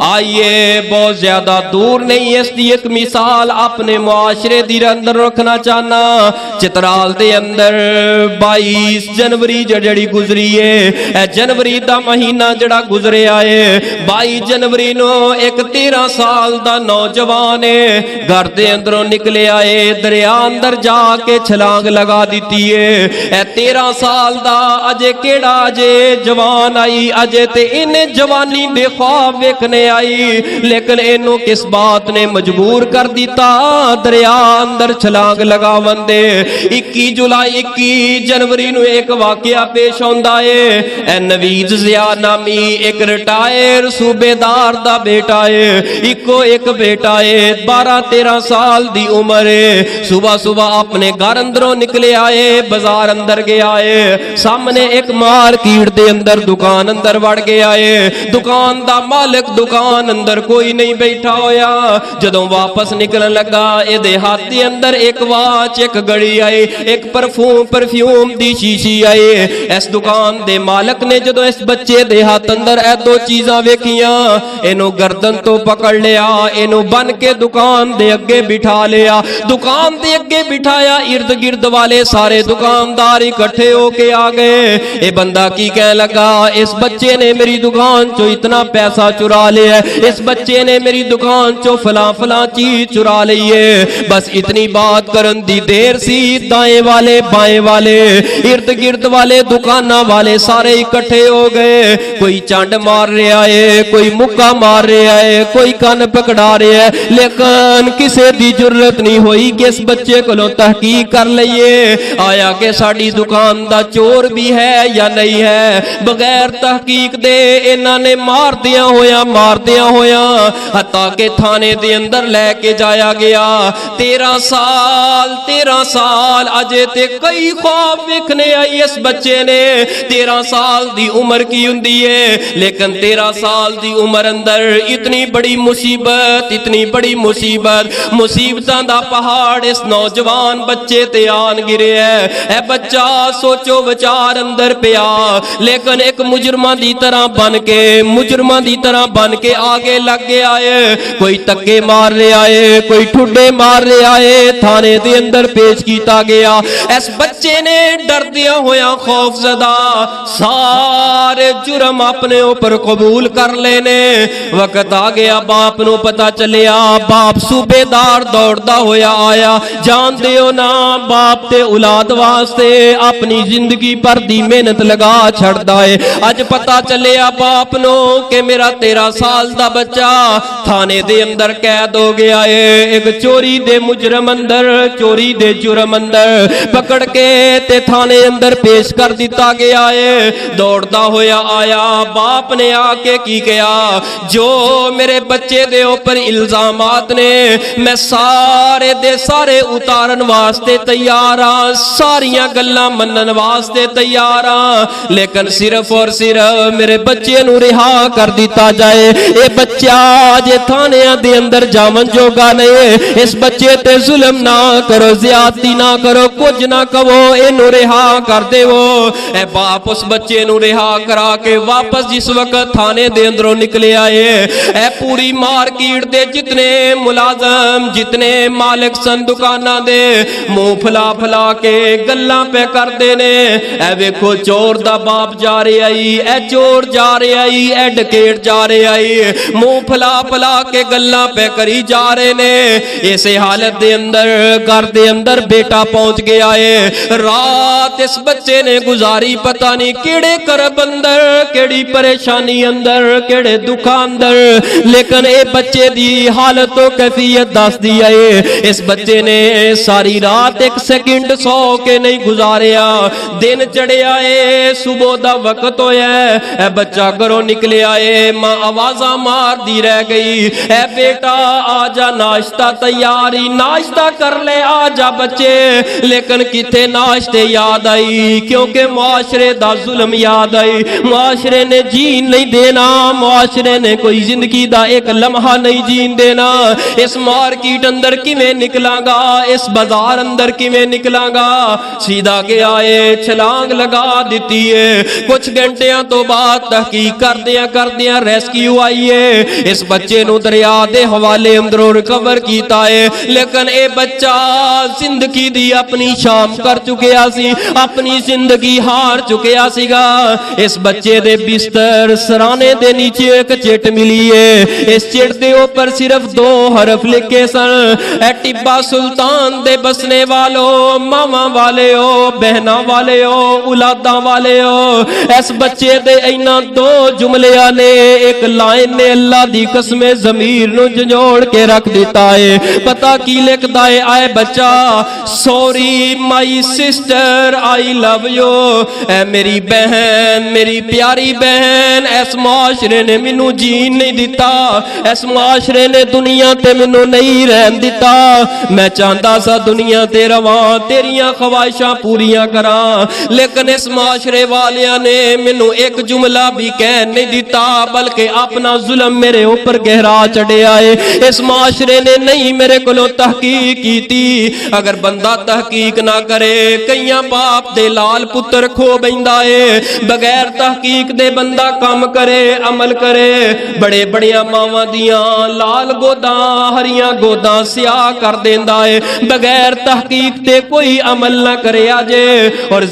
आइए बहुत ज्यादा दूर नहीं, इसकी एक मिसाल अपने मुआशरे दी अंदर रखना चाहना। चित्राल दे अंदर 22 जनवरी जड़ी गुजरी है, जनवरी दा महीना जड़ा गुजरिया है, 22 जनवरी नो एक 13 साल दा नौजवान है घर दे अंदरों निकले आए, दरिया अंदर जाके छलांग लगा दी है। 13 साल दा अजे केड़ा अजे जवान आई, अजे ते इन्हें जवानी दे ख्वाब वेखने आई, लेकिन इनू किस बात ने मजबूर कर दिता दरिया अंदर छलांग लगावन दे। 21 जुलाई 21 जनवरी नु एक वाकया पेश आंदा है। नवीद जिया नामी एक रिटायर सूबेदार दा बेटा है, इको एक बेटा है, 12-13 साल दी उम्र है। सुबह सुबह अपने घर अंदरों निकले आए, बाजार अंदर गया है, सामने एक मार्केट दे अंदर दुकान अंदर वड़ गया है। दुकान दा मालिक दुकान अंदर कोई नहीं बैठा होया। जदों वापस निकलन लगा इहदे हाथ दे अंदर एक वाच, एक घड़ी आई, एक परफ्यूम दी शीशी आई। इस दुकान दे मालिक ने जदों इस बच्चे दे हाथ अंदर ए दो चीजां वेखियां, इनू गर्दन तो पकड़ लिया, इनू बन के दुकान दे अगे बिठा लिया। दुकान दे अगे बिठाया, इर्द गिर्द वाले सारे दुकानदार इकट्ठे होके आ गए। ये बंदा की कह लगा, इस बच्चे ने मेरी दुकान चो इतना पैसा चुरा लिया, इस बच्चे ने मेरी दुकान चो फला फला चीज चुरा ली है। बस इतनी बात करन दी देर सी, दाएं वाले बाएं वाले इर्द गिर्द वाले दुकाना वाले सारे इकट्ठे हो गए। कोई चंड मार रहा है, कोई मुक्का मार रहा है, कोई कन पकड़ा रहा है, लेकिन किसी की जरूरत नहीं हुई कि इस बच्चे को तहकीक कर लीए आया कि साड़ी दुकान दा चोर भी है या नहीं है। बगैर तहकीक दे इन्होंने मार दिया होया हत्ता के थाने दे अंदर लेके जाया गया। 13 साल अजे ते कई ख्वाब वेखने आई इस बच्चे ने। 13 साल दी उम्र की हुंदी है, लेकिन 13 साल दी उम्र अंदर इतनी बड़ी मुसीबत मुसीबतां दा पहाड़ इस नौजवान बच्चे ते आन गिरे है। ए बच्चा सोचो विचार अंदर पिया, लेकिन एक मुजरमा दी तरह बन के आगे लग गया है। कोई तक्के मार रहा है, कोई ठुड्डे मार रहा है, थाने दे अंदर पेश किया गया। इस बच्चे ने डरदिया होया खौफजदा सारे जुर्म अपने ऊपर कबूल कर लेने। वक्त आ गया, बाप नू पता चलिया, बाप सूबेदार दौड़दा होया आया। जानते हो ना, बाप ते औलाद वास्ते अपनी जिंदगी पर दी मेहनत लगा छड़दा है। अज पता चलिया बाप नो कि मेरा 13 साल दा बच्चा थाने दे अंदर कैद हो गया है। एक चोरी दे जुर्म अंदर पकड़ के ते थाने अंदर पेश कर दिता गया है। दौड़दा होया आया, बाप ने आके की किया, जो मेरे बच्चे दे ऊपर इल्जामात ने मैं सारे दे सारे उतारन वास्ते तैयार हाँ, सारियां गल्लां मनन वास्ते तैयार हाँ, लेकिन सिर्फ और सिर्फ मेरे बच्चे नू रिहा कर दिता जाए। ये बच्चा जे थाने दे अंदर जावन जोगा नहीं, इस बच्चे ते जुल्म ना करो, ज्यादती ना करो, कुछ ना कहो, इनू रिहा कर देवो। ए बाप उस बच्चे नू रिहा करा के वापस जिस वक्त थाने दे अंदरों निकले आए, ए पूरी मार्केट दे जितने मुलाजम जितने मालिक सन दुकाना दे मुंह फला के गल्लां पे करते ने। ए वेखो चोर दा बाप जा रहे आई, ए चोर जा रहे आई, ए डकेट जा रहे आई, मुंह फला के गल्लां पे करी जा रहे ने। इसे हालत दे अंदर घर दे अंदर बेटा पहुंच गया है। रात इस बच्चे ने गुजारी पता नहीं केड़े करब अंदर, केड़ी परेशानी अंदर, केड़े दुखा अंदर, लेकिन ए बच्चे दी हालत तो कैफियत दस दी है। इस बच्चे ने सारी रात एक सेकंड सो के नहीं गुजारिया। दिन चढ़िया है, सुबह दा वक्त होया है, बच्चा घरों निकले आए, मां आवाजा मार दी रह गई, ए बेटा आजा नाश्ता तैयारी, नाश्ता कर ले आजा बच्चे। लेकिन किथे नाश्ते याद आई, क्योंकि मुआशरे दा जुल्म याद आई। मुआशरे ने जीन नहीं देना, मुआशरे ने कोई जिंदगी दा एक लम्हा नहीं जीन देना। इस मार्केट अंदर किवें निकलांगा, इस बाजार अंदर किवें निकलांगा। सीधा गया है, छलांग लगा दी है। कुछ घंटिया तो बाद तहकीक करदियां रेस्क्यू आई आई है। इस बच्चे नू दरिया दे हवाले अंदरों रिकवर कीता है, लेकिन ए बच्चा जिंदगी दी अपनी शाम कर चुकिया सी, अपनी जिंदगी हार चुकिया सीगा। इस बच्चे दे बिस्तर सराने दे नीचे एक चिट मिली है। इस चिट दे ऊपर सिर्फ 2 हरफ लिखे सन, ए टिब्बा सुल्तान दे बसने वालों, मामा वाले हो, बहना वाले हो, औलादा वाले हो। इस बच्चे दे इन्हां 2 जुमलियां ने, एक लाइन ने अल्लाह दी कसमे जमीर नू झंझोड़ के रख दिता है। पता की लिखदा है, आए बच्चा, sorry my sister, I love you. ऐ मेरी बहन, मेरी प्यारी बहन, इस मुआशरे ने मैनू जीन नहीं दिता, इस मुआशरे ने दुनिया ते मैनू नहीं रहन दिता। मैं चाहता सा दुनिया ते रवां, तेरियां ख्वाहिशां पूरियां करा, लेकिन इस मुआशरे वालियां ने मैनू एक जुमला भी कह नहीं दिता, बल्कि अपना जुल्म मेरे ऊपर गहरा चढ़िया है। इस मुआशरे ने नहीं मेरे को तहकीक की थी। अगर बंदा तहकीक ना करे, कईयां बाप दे लाल पुत्र खो बैंदा है। बगैर तहकीक दे बंदा काम करे, अमल करे, बड़े बड़िया मावां दियां लाल गोदा हरियां गोदा स्याह कर देंदा है। बगैर तहकीक दे कोई अमल ना करे जे। और